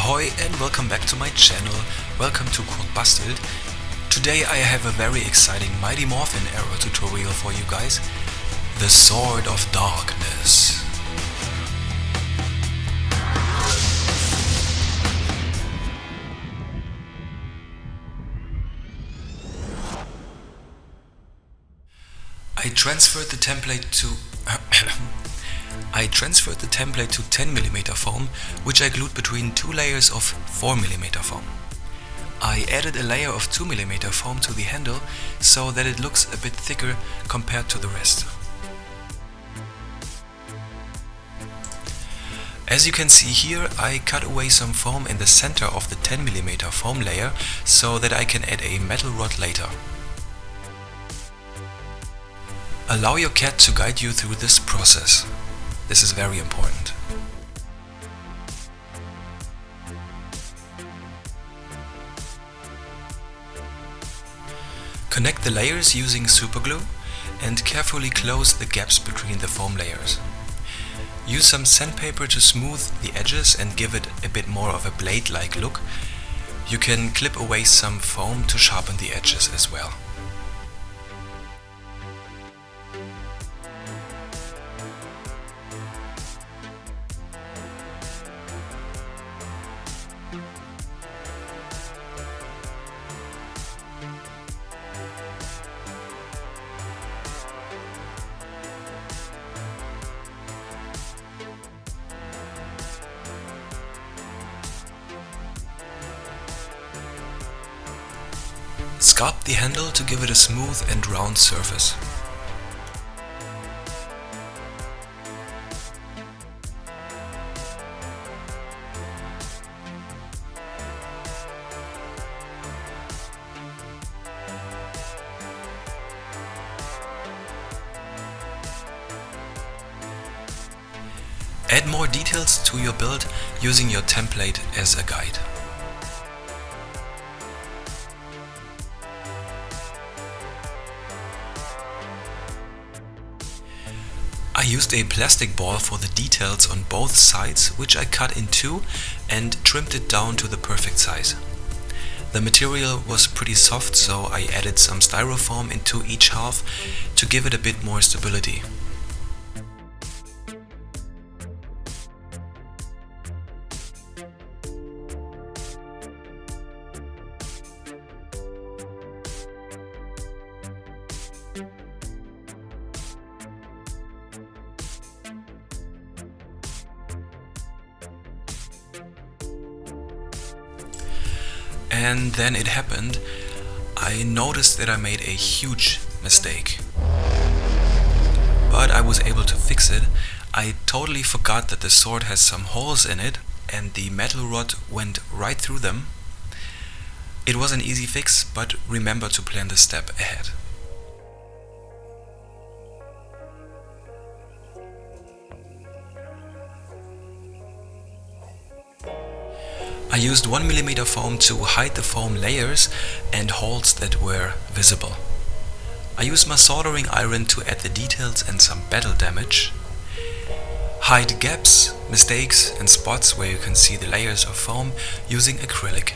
Ahoy and welcome back to my channel. Welcome to COSPLAY. Today I have a very exciting Mighty Morphin arrow tutorial for you guys. The Sword of Darkness. I transferred the template to 10mm foam, which I glued between two layers of 4mm foam. I added a layer of 2mm foam to the handle so that it looks a bit thicker compared to the rest. As you can see here, I cut away some foam in the center of the 10mm foam layer so that I can add a metal rod later. Allow your cat to guide you through this process. This is very important. Connect the layers using superglue and carefully close the gaps between the foam layers. Use some sandpaper to smooth the edges and give it a bit more of a blade-like look. You can clip away some foam to sharpen the edges as well. Sculpt the handle to give it a smooth and round surface. Add more details to your build using your template as a guide. I used a plastic ball for the details on both sides, which I cut in two and trimmed it down to the perfect size. The material was pretty soft, so I added some styrofoam into each half to give it a bit more stability. And then it happened. I noticed that I made a huge mistake. But I was able to fix it. I totally forgot that the sword has some holes in it and the metal rod went right through them. It was an easy fix, but remember to plan the step ahead. I used 1mm foam to hide the foam layers and holes that were visible. I used my soldering iron to add the details and some battle damage. Hide gaps, mistakes and spots where you can see the layers of foam using acrylic.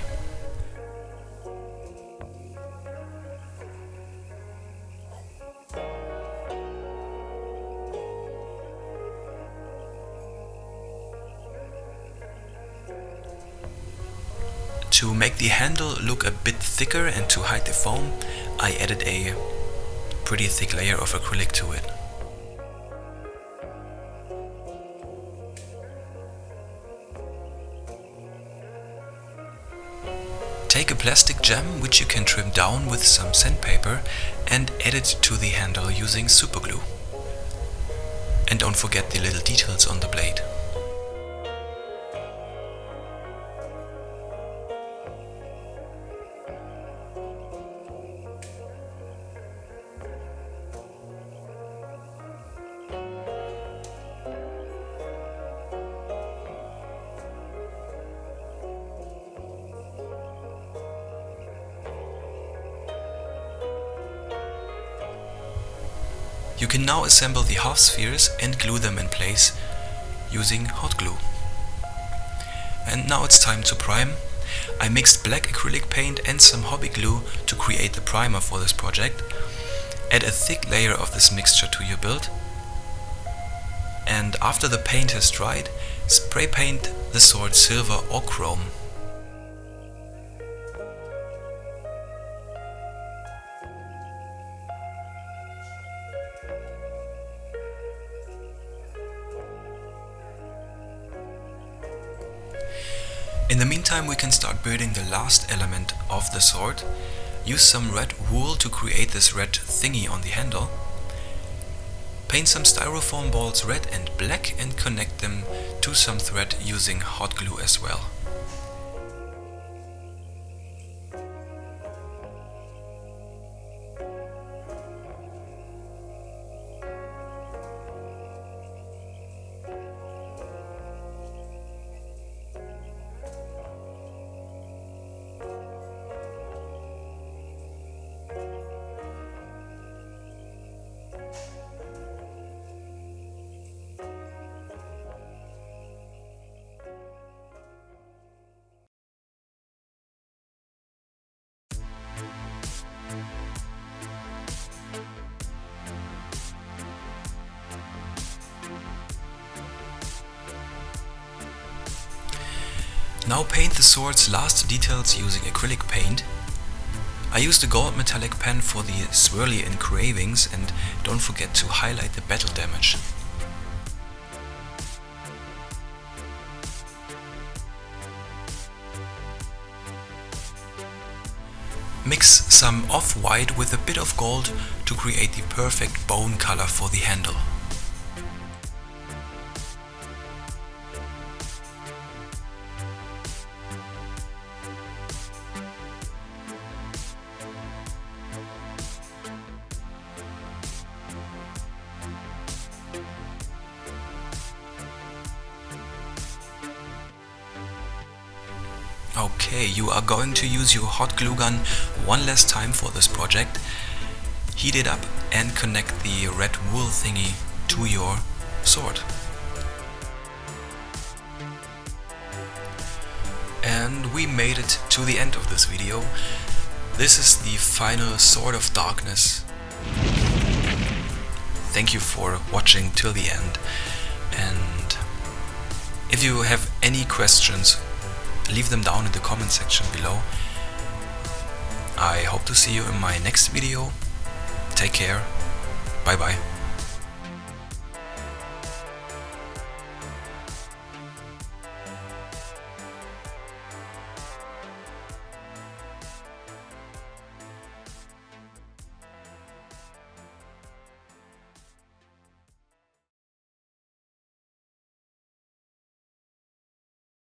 To make the handle look a bit thicker and to hide the foam, I added a pretty thick layer of acrylic to it. Take a plastic gem, which you can trim down with some sandpaper, and add it to the handle using superglue. And don't forget the little details on the blade. You can now assemble the half spheres and glue them in place using hot glue. And now it's time to prime. I mixed black acrylic paint and some hobby glue to create the primer for this project. Add a thick layer of this mixture to your build. And after the paint has dried, spray paint the sword silver or chrome. In the meantime, we can start building the last element of the sword. Use some red wool to create this red thingy on the handle. Paint some styrofoam balls red and black and connect them to some thread using hot glue as well. Now paint the sword's last details using acrylic paint. I used a gold metallic pen for the swirly engravings, and don't forget to highlight the battle damage. Mix some off-white with a bit of gold to create the perfect bone color for the handle. Okay, you are going to use your hot glue gun one last time for this project. Heat it up and connect the red wool thingy to your sword. And we made it to the end of this video. This is the final Sword of Darkness. Thank you for watching till the end, and if you have any questions, leave them down in the comment section below. I hope to see you in my next video. Take care. Bye bye.